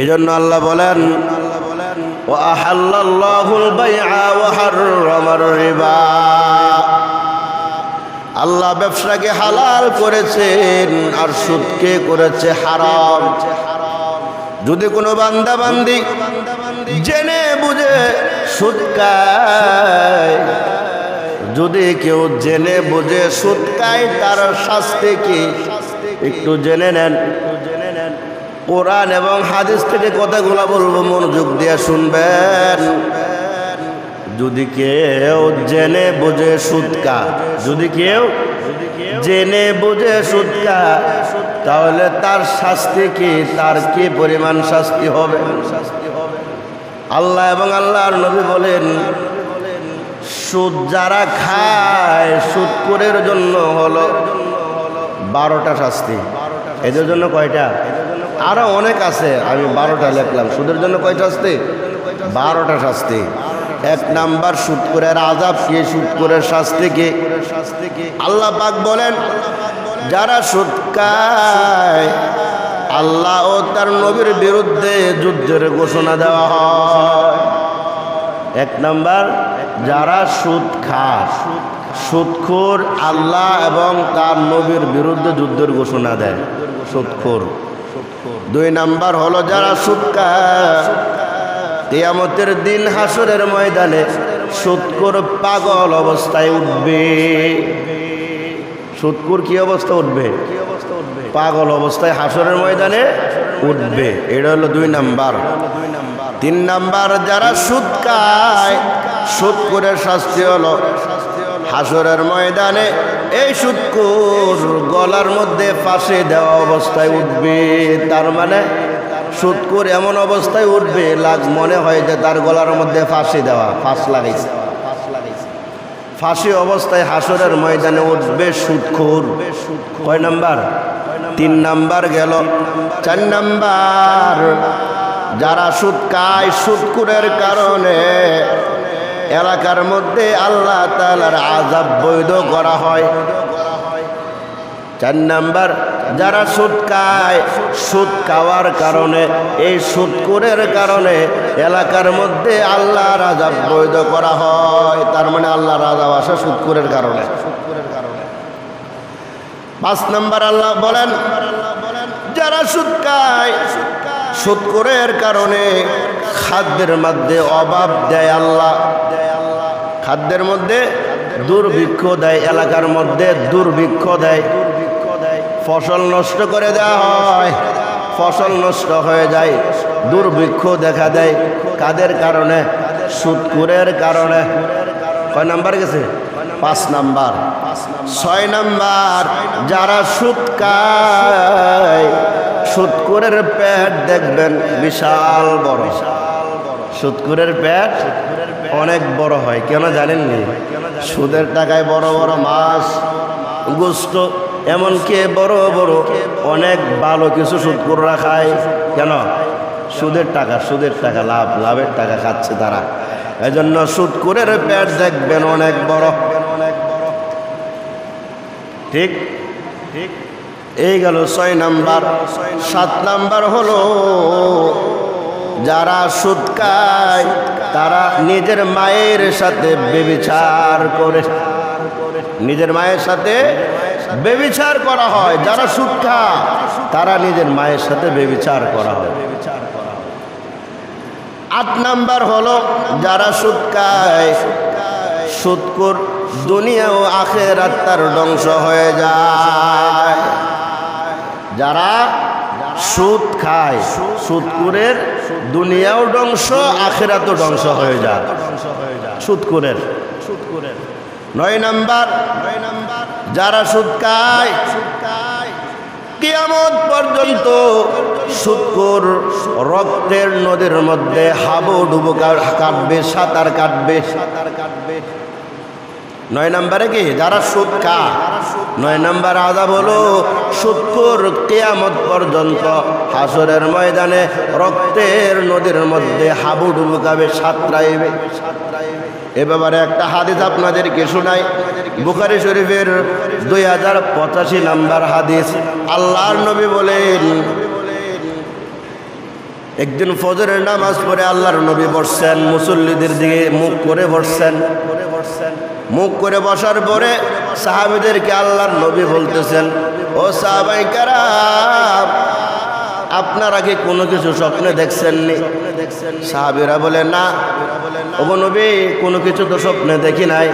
এই জন্য আল্লাহ বলেন ওয়া আহাল্লাল্লাহুল বাইআ ওয়া হাররামার রিবা, আল্লাহ ব্যবসাকে হালাল করেছেন আর সুদকে করেছে হারাম। যদি কোনো বান্দা বান্দি জেনে বুঝে সুদ খায়, যদি কেউ জেনে বুঝে সুদ খায়, তার শাস্তি কি একটু জেনে নেন। কোরআন এবং হাদিস থেকে কথাগুলো বলবো, মনোযোগ দিয়ে শুনবেন। যদি কেউ জেনে বুঝে সুদ খায়, যদি কেউ জেনে বুঝে সুদ খায়, তাহলে তার শাস্তি কি, তার কি পরিমাণ শাস্তি হবে। আল্লাহ এবং আল্লাহর নবী বলেন, সুদ যারা খায়, সুদখোরের জন্য হলো 12টা শাস্তি। এদের জন্য কয়টা? আরো অনেক আছে, আমি 12টা লিখলাম। সুদের জন্য কয়টা শাস্তি? 12টা শাস্তি। 1 নাম্বার সুদখোরের আযাব কি, সুদখোরের শাস্তি কি? আল্লাহ পাক বলেন, যারা সুদ খায় আল্লাহ ও তার নবীর বিরুদ্ধে যুদ্ধের ঘোষণা দেওয়া হয়। 1 নাম্বার, যারা সুদ খায়, সুদখোর, আল্লাহ এবং তার নবীর বিরুদ্ধে যুদ্ধের ঘোষণা দেয়, সুদখোর। 2 নাম্বার হলো যারা সুদ খায়, কিয়ামতের দিন হাসরের ময়দানে সুদখোর পাগল অবস্থায় উঠবে। সুদখোর কি অবস্থা উঠবে? পাগল অবস্থায় হাসরের ময়দানে উঠবে। এটা হলো 2 নাম্বার। 3 নাম্বার, যারা সুদ খায়, সুদখোরের শাস্তি হলো হাসরের ময়দানে এই সুদখোর গলার মধ্যে ফাঁসি দেওয়া অবস্থায় উঠবে। তার মানে সুদখোর এমন অবস্থায় উঠবে, মনে হয় যে তার গলার মধ্যে ফাঁসি দেওয়া, ফাঁস লাগাইছে। ফাঁসি অবস্থায় হাসরের ময়দানে উঠবে সুদখোর। কয় নাম্বার? 3 নাম্বার গেল। 4 নাম্বার, যারা সুদ খায়, সুদখোরের কারণে এলাকার মধ্যে আল্লাহ তাআলার আযাব বৈধ করা হয়। 4 নাম্বার, যারা সুদ খায়, সুদ খাওয়ার কারণে, এই সুদখোরের কারণে এলাকার মধ্যে আল্লাহর আযাব বৈধ করা হয়। তার মানে আল্লাহর আযাব আসে সুদখোরের কারণে। 5 নাম্বার, আল্লাহ বলেন, যারা সুদ খায়, সুদখোরের কারণে খাদ্যের মধ্যে অভাব দেয় আল্লাহ, খাদ্যের মধ্যে দুর্ভিক্ষ দেয়, এলাকার মধ্যে দুর্ভিক্ষ দেয়, ফসল নষ্ট করে দেওয়া হয়, ফসল নষ্ট হয়ে যায়, দুর্ভিক্ষ দেখা দেয়। কাদের কারণে? সুদখোরের কারণে। কয় নাম্বার গেছে? 5 নাম্বার। 6 নাম্বার, যারা সুদ খায়, সুদখোরের পেট দেখবেন বিশাল বড়। সুদখোরের পেট অনেক বড় হয়, কেন জানেননি? সুদের টাকায় বড় বড় মাছ, গোস্ত, এমনকি বড় বড় অনেক ভালো কিছু সুদখোররা খায়। কেন? সুদের টাকা, সুদের টাকা, লাভের টাকা খাচ্ছে তারা। এই জন্য সুদখোরের পেট দেখবেন অনেক বড়। ঠিক ঠিক। এই গেল 6 নাম্বার। 7 নাম্বার হলো যারা সুদ খায়, তারা নিজের মায়ের সাথে ব্যভিচার করে। নিজের মায়ের সাথে ব্যভিচার করা হয়। যারা সুদ খায়, তারা নিজের মায়ের সাথে ব্যভিচার করা হয়। 8 নাম্বার হলো যারা সুদ খায়, সুদখোর দুনিয়া ও আখিরাত তার ধ্বংস হয়ে যায়। যারা সুদ খায়, সুদখোরের দুনিয়াও ধ্বংস, আখিরাতও ধ্বংস হয়ে যায় সুদখোরের। 9 নাম্বার, যারা সুদ খায়, কিয়ামত পর্যন্ত সুদখোর রক্তের নদীর মধ্যে হাবুডুবু কাটবে, সাঁতার কাটবে। 9 নাম্বারে কি? যারা সুদ খায়, 9 নাম্বার আযাব হলো সুদখোর কিয়ামত পর্যন্ত হাসরের ময়দানে রক্তের নদীর মধ্যে হাবুডুবু খাবে, সাঁতরাইবে। এ ব্যাপারে একটা হাদিস আপনাদেরকে শোনাই। বুখারী শরীফের 2085 নাম্বার হাদিস। আল্লাহর নবী বলেন, একদিন ফজরের নামাজ পড়ে আল্লাহর নবী বসছেন, মুসল্লিদের দিকে মুখ করে বসছেন। মুখ করে বসার পরে সাহাবীদেরকে আল্লাহর নবী বলতেছেন, ও সাহাবায়ে কেরাম, আপনারা কি কোনো কিছু স্বপ্নে দেখছেননি? সাহাবীরা বলে, না ওগো নবী, কোনো কিছু তো স্বপ্নে দেখি নাই।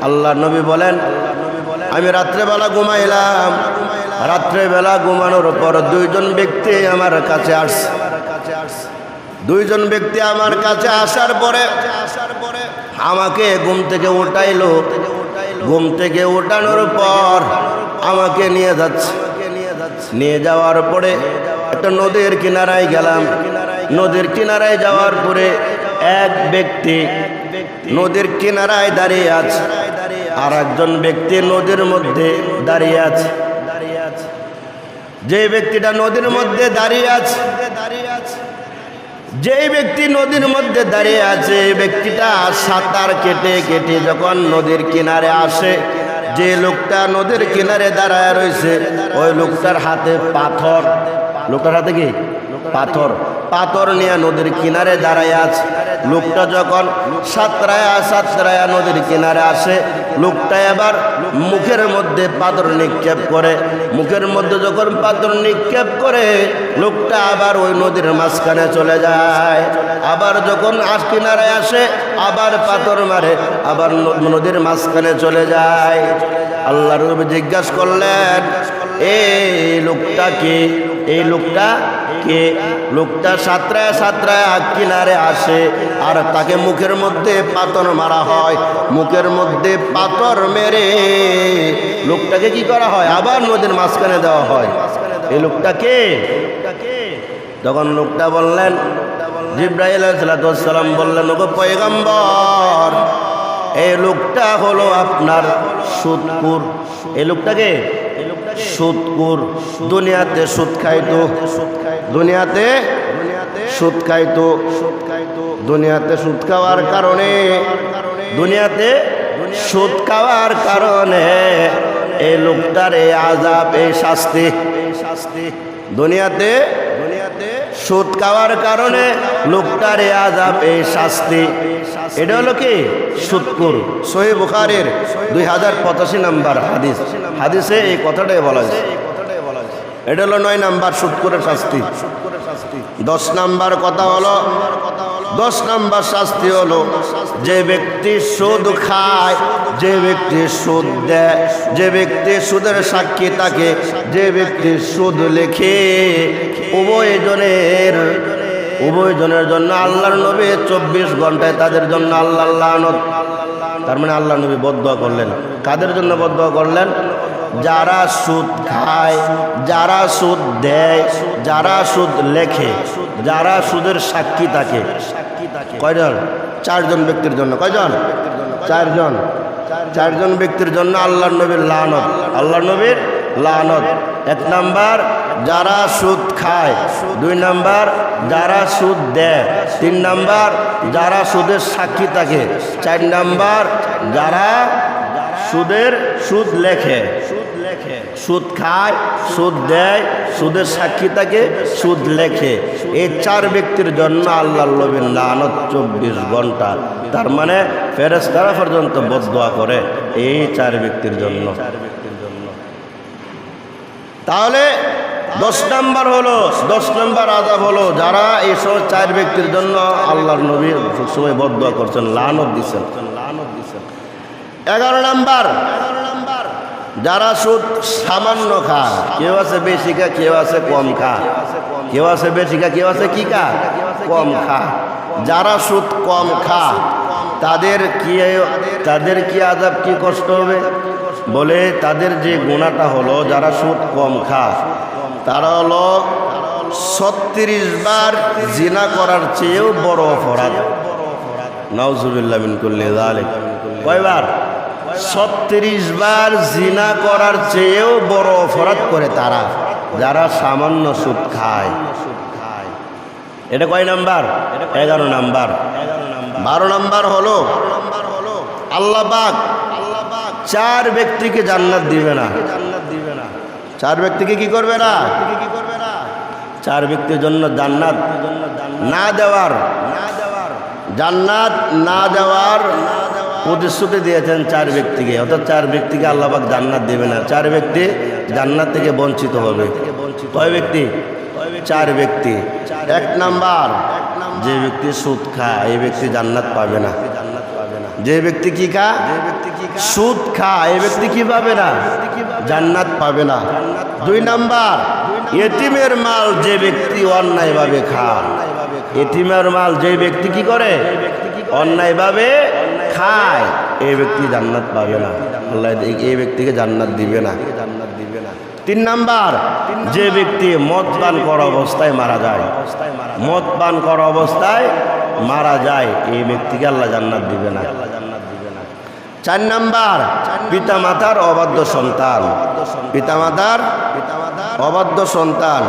আল্লাহর নবী বলেন, আমি রাত্রেবেলা ঘুমাইলাম, রাত্রেবেলা ঘুমানোর পর দুইজন ব্যক্তি আমার কাছে আসছে। দুইজন ব্যক্তি আমার কাছে আসার পরে আমাকে ঘুম থেকে উঠাইলো। ঘুম থেকে উঠানোর পর আমাকে নিয়ে যাচ্ছে। নিয়ে যাওয়ার পরে একটা নদীর কিনারায় গেলাম। নদীর কিনারায় যাওয়ার পরে এক ব্যক্তি নদীর কিনারায় দাঁড়িয়ে আছে, আর একজন ব্যক্তি নদীর মধ্যে দাঁড়িয়ে আছে। যে ব্যক্তিটা নদীর মধ্যে দাঁড়িয়ে আছে, যেই ব্যক্তি নদীর মধ্যে দাঁড়িয়ে আছে, ব্যক্তিটা সাঁতার কেটে কেটে যখন নদীর কিনারে আসে, যে লোকটা নদীর কিনারে দাঁড়ায় রয়েছে ওই লোকটার হাতে পাথর। লোকটার হাতে কি? পাথর। পাথর নিয়ে নদীর কিনারে দাঁড়ায় আছে। লোকটা যখন সাঁতরায়া নদীর কিনারে আসে, লোকটা এবার মুখের মধ্যে পাথর নিক্ষেপ করে। মুখের মধ্যে যখন পাথর নিক্ষেপ করে, লোকটা আবার ওই নদীর মাঝখানে চলে যায়। আবার যখন কিনারায় আসে, আবার পাথর মারে, আবার নদীর মাঝখানে চলে যায়। আল্লাহর নবী জিজ্ঞাসা করলেন, এই লোকটা কে? এই লোকটা কে? লোকটা সাঁতরায়া কিনারে আসে, আর তাকে মুখের মধ্যে পাথর মারা হয়। মুখের মধ্যে পাথর মেরে লোকটাকে কি করা হয়? আবার নদীর মাঝখানে দেওয়া হয়। এই লোকটা কে? তখন লোকটা বললেন, জিবরাইল আলাইহিস সালাম বললেন, ওগো পয়গম্বর, এই লোকটা হলো আপনার সুদকুর। এই লোকটাকে সুদকুর, দুনিয়াতে সুদ খাইতো, দুনিয়াতে সুদ খাইতো। দুনিয়াতে সুদ খাওয়ার কারণে এই লোকটার এই আযাব, এই শাস্তি। দুনিয়াতে সুদ খাওয়ার কারণে লোকটার এই আযাব, এই শাস্তি। এটা হলো কি? সুদকুর। সহিহ বুখারীর 2085 নম্বর হাদিস। হাদিসে এই কথাটাই বলা হয়েছে। এটা হলো 9 নাম্বার সুদকুরের শাস্তি। 10 নাম্বার কথা হলো, 10 নাম্বার শাস্তি হলো, যে ব্যক্তি সুদ খায়, যে ব্যক্তি সুদ দেয়, যে ব্যক্তি সুদের সাক্ষী থাকে, যে ব্যক্তি সুদ লেখে, উভয়জনের জন্য আল্লাহর নবী 24 ঘন্টায় তাদের জন্য আল্লাহর লানত। তার মানে আল্লাহর নবী বদদুয়া করলেন। কাদের জন্য বদদুয়া করলেন? যারা সুদ খায়, যারা সুদ দেয়, যারা সুদ লেখে, যারা সুদের সাক্ষী থাকে। কয়জন? 4 জন ব্যক্তির জন্য। কয়জন? 4 জন। 4 জন ব্যক্তির জন্য আল্লাহর নবীর লানত। আল্লাহর নবীর লানত। 1 নাম্বার যারা সুদ খায়, 2 নাম্বার যারা সুদ দেয়, 3 নাম্বার যারা সুদের সাক্ষী থাকে, 4 নাম্বার যারা সুদ লেখে। সুদ খায়, সুদ দেয়, সুদের সাক্ষী থাকে, সুদ লেখে। এই 4 ব্যক্তির জন্য আল্লাহর নবীর লানত 24 ঘন্টা। তার মানে ফেরেশতারা পর্যন্ত বদদুয়া করে এই 4 ব্যক্তির জন্য। তাহলে 10 নাম্বার হলো, 10 নাম্বার আযাব হলো যারা এইসব 4 ব্যক্তির জন্য আল্লাহর নবী সবসময় বদদুয়া করছেন, লানত দিচ্ছেন। 11 নাম্বার যারা সুদ সামান্য খায়। কেউ আছে বেশি খা, কেউ আছে কম খা। কেউ আছে বেশি খা, কেউ আছে কি খা? কম খা। যারা সুদ কম খা তাদের কি আযাব, কি কষ্ট হবে? বলে তাদের যে গুনাহটা হলো, যারা সুদ কম খা তারা হলো 36 বার জিনা করার চেয়েও বড় অপরাধ। নাউজুবিল্লাহ মিন কুল্লি যালিক। কয়বার? 36 বার জিনা করার চেয়েও বড় অপরাধ করে তারা, যারা সামান্য সুদ খায়। এটা কয় নাম্বার? 11 নাম্বার। 12 নাম্বার হলো আল্লাহ পাক 4 ব্যক্তিকে জান্নাত দিবে না। 4 ব্যক্তিকে কি করবে না? চার ব্যক্তির জন্য জান্নাত না দেওয়ার প্রতিশ্রুতি দিয়েছেন চার ব্যক্তিকে, অর্থাৎ চার ব্যক্তিকে আল্লাহ পাক জান্নাত দেবে না। চার ব্যক্তি জান্নাত থেকে বঞ্চিত হবে। কয় ব্যক্তি? চার ব্যক্তি। এক নাম্বার, যে ব্যক্তি সুদ খায় এই ব্যক্তি জান্নাত পাবে না। যে ব্যক্তি কি খায়? সুদ খায় এই ব্যক্তি কি পাবে না? জান্নাত পাবে না। দুই নাম্বার, এতিমের মাল যে ব্যক্তি অন্যায়ভাবে খায়, এতিমের মাল যে ব্যক্তি কি করে? অন্যায়ভাবে খায়, এই ব্যক্তি জান্নাত পাবে না। আল্লাহ এই ব্যক্তিকে জান্নাত দিবে না। তিন নাম্বার, যে ব্যক্তি মদ পান করা অবস্থায় মারা যায়, মদ পান করা অবস্থায় মারা যায়, এই ব্যক্তিকে আল্লাহ জান্নাত দিবে না। চার নাম্বার, পিতামাতার অবাধ্য সন্তান, পিতামাতার অবাধ্য সন্তান,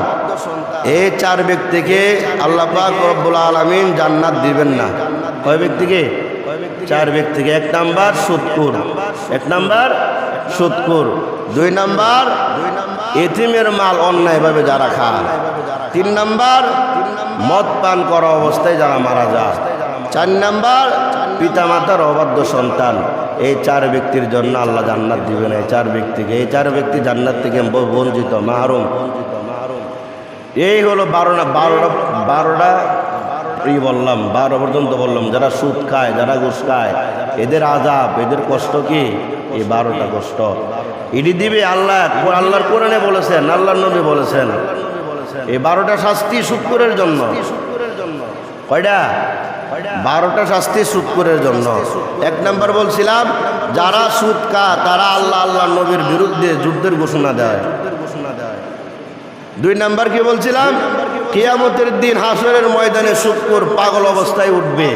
এই চার ব্যক্তিকে আল্লাহ পাক রব্বুল আলামিন জান্নাত দিবেন না। কয় ব্যক্তিকে? চার ব্যক্তিকে। এক নাম্বার সুদখোর, এক নাম্বার সুদখোর। দুই নাম্বার, এতিমের মাল অন্যায়ভাবে যারা খায়। তিন নাম্বার, মদ পান করা অবস্থায় যারা মারা যায়। চার নাম্বার, পিতামাতার অবাধ্য সন্তান। এই চার ব্যক্তির জন্য আল্লাহ জান্নাত দিবে না। এই চার ব্যক্তিকে, এই চার ব্যক্তি জান্নাত থেকে বঞ্চিত, মাহরুম। এই হলো বারোটা বললাম, 12 পর্যন্ত বললাম। যারা সুদ খায়, যারা ঘুষ খায়, এদের আযাব, এদের কষ্ট কি? এই 12টা কষ্ট এটি দিবে আল্লাহ। আল্লাহর কোরআনে বলেছেন, আল্লাহর নবী বলেছেন, এই 12টা শাস্তি সুদখোরের জন্য। কয়টা? 12টা শাস্তি সুদখোরের জন্য। এক নাম্বার বলছিলাম, যারা সুদ খায় তারা আল্লাহ নবীর বিরুদ্ধে যুদ্ধের ঘোষণা দেয়। দুই নাম্বার কি বলছিলাম? কিয়ামতের দিন হাসরের ময়দানে সুদখোর পাগল অবস্থায় উঠবে।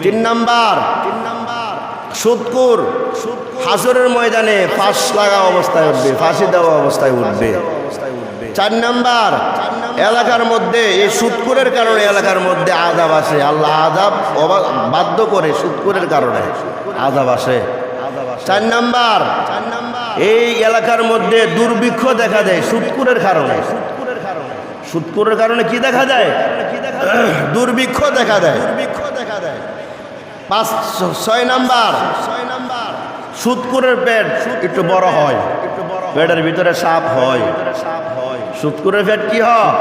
তিন নাম্বার, সুদখোর হাসরের ময়দানে ফাঁস লাগা অবস্থায় উঠবে, ফাঁসি দেওয়া অবস্থায় উঠবে। চার নাম্বার, এলাকার মধ্যে এই সুদখোরের কারণে এলাকার মধ্যে আযাব আসে। আল্লাহ আযাব বাধ্য করে সুদখোরের কারণে আযাব আসে। চার নাম্বার, এই এলাকার মধ্যে দুর্ভিক্ষ দেখা দেয় সুদখোরের কারণে। সুদখোরের কারণে কি দেখা যায়? দুর্ভিক্ষ দেখা দেয়। 6 নাম্বার, সুদখোরের পেট একটু বড় হয়, পেটের ভিতরে সাপ হয়। সুদখোরের পেট কি হয়?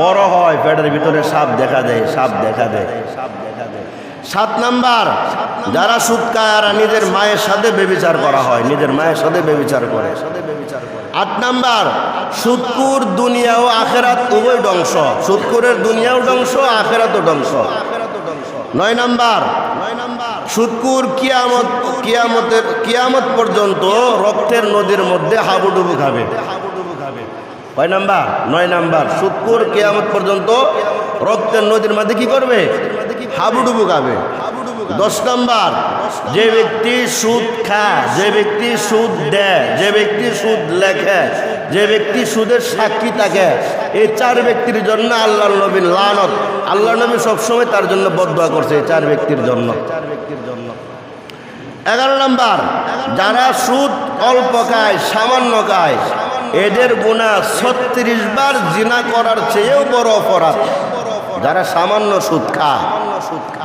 বড় হয়, পেটের ভিতরে সাপ দেখা দেয়, সাপ দেখা দেয়। 7 নাম্বার, যারা সুদ খায় আর নিজের মায়ের সাথে ব্যভিচার করা হয়, নিজের মায়ের সাথে ব্যভিচার করে। 8 নাম্বার, সুদখোর দুনিয়া ও আখিরাত উভয় ধ্বংস। সুদখোরের দুনিয়াও ধ্বংস, আখিরাতও ধ্বংস। 9 নাম্বার, সুদখোর কিয়ামত পর্যন্ত রক্তের নদীর মধ্যে হাবুডুবু খাবে। কয় নাম্বার? 9 নাম্বার, সুদখোর কিয়ামত পর্যন্ত রক্তের নদীর মধ্যে কি করবে? হাবুডুবু খাবে। 10 নাম্বার, যে ব্যক্তি সুদ খায়, যে ব্যক্তি সুদ দেয়, যে ব্যক্তি সুদ লেখে, যে ব্যক্তি সুদের সাক্ষী থাকে, এই চার ব্যক্তির জন্য আল্লাহর নবীর লানত। আল্লাহর নবী সবসময় তার জন্য বদদোয়া করছে এই চার ব্যক্তির জন্য। 11 নাম্বার, যারা সুদ অল্প খায়, সামান্য খায়, এদের গুনাহ 36 বার জিনা করার চেয়েও বড় অপরাধ যারা সামান্য সুদ খায়।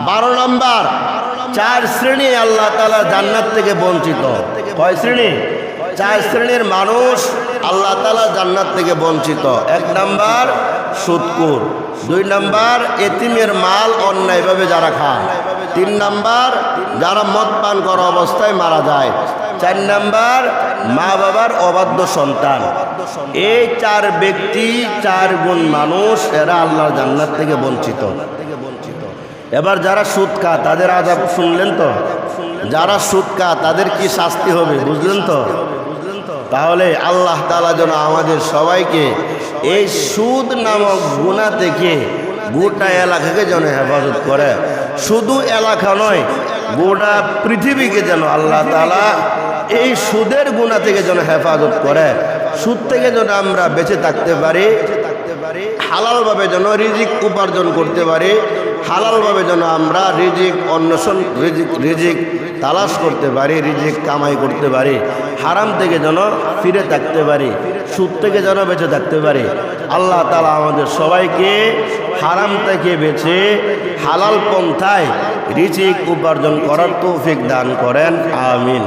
12 নাম্বার, 4 শ্রেণী আল্লাহ তাআলা জান্নাত থেকে বঞ্চিত। কয় শ্রেণী? 4 শ্রেণীর মানুষ আল্লাহ তাআলা জান্নাত থেকে বঞ্চিত। 1 নাম্বার সুদখোর, 2 নাম্বার এতিমের মাল অন্যায়ভাবে যারা খায়, 3 নাম্বার যারা মদ পান করা অবস্থায় মারা যায়, 4 নাম্বার মা বাবার অবাধ্য সন্তান। এই 4 ব্যক্তি, 4 গুণ মানুষ, এরা আল্লাহর জান্নাত থেকে বঞ্চিত। এবার যারা সুদ খায় তাদের আযাব শুনলেন তো? যারা সুদ খায় তাদের কি শাস্তি হবে বুঝলেন তো? তাহলে আল্লাহ তাআলা যেন আমাদের সবাইকে এই সুদ নামক গুনাহ থেকে গোটা এলাকাকে যেন হেফাজত করে। শুধু এলাকা নয়, গোটা পৃথিবীকে যেন আল্লাহ তাআলা এই সুদের গুনাহ থেকে যেন হেফাজত করে। সুদ থেকে যেন আমরা বেঁচে থাকতে পারি, হালালভাবে যেন রিজিক উপার্জন করতে পারি, হালালভাবে যেন আমরা রিজিক অন্বেষণ, রিজিক তালাশ করতে পারি, রিজিক কামাই করতে পারি, হারাম থেকে যেন ফিরে থাকতে পারি, সুদ থেকে যেন বেঁচে থাকতে পারি। আল্লাহ তাআলা আমাদের সবাইকে হারাম থেকে বেঁচে হালাল পন্থায় রিজিক উপার্জন করার তৌফিক দান করেন। আমিন।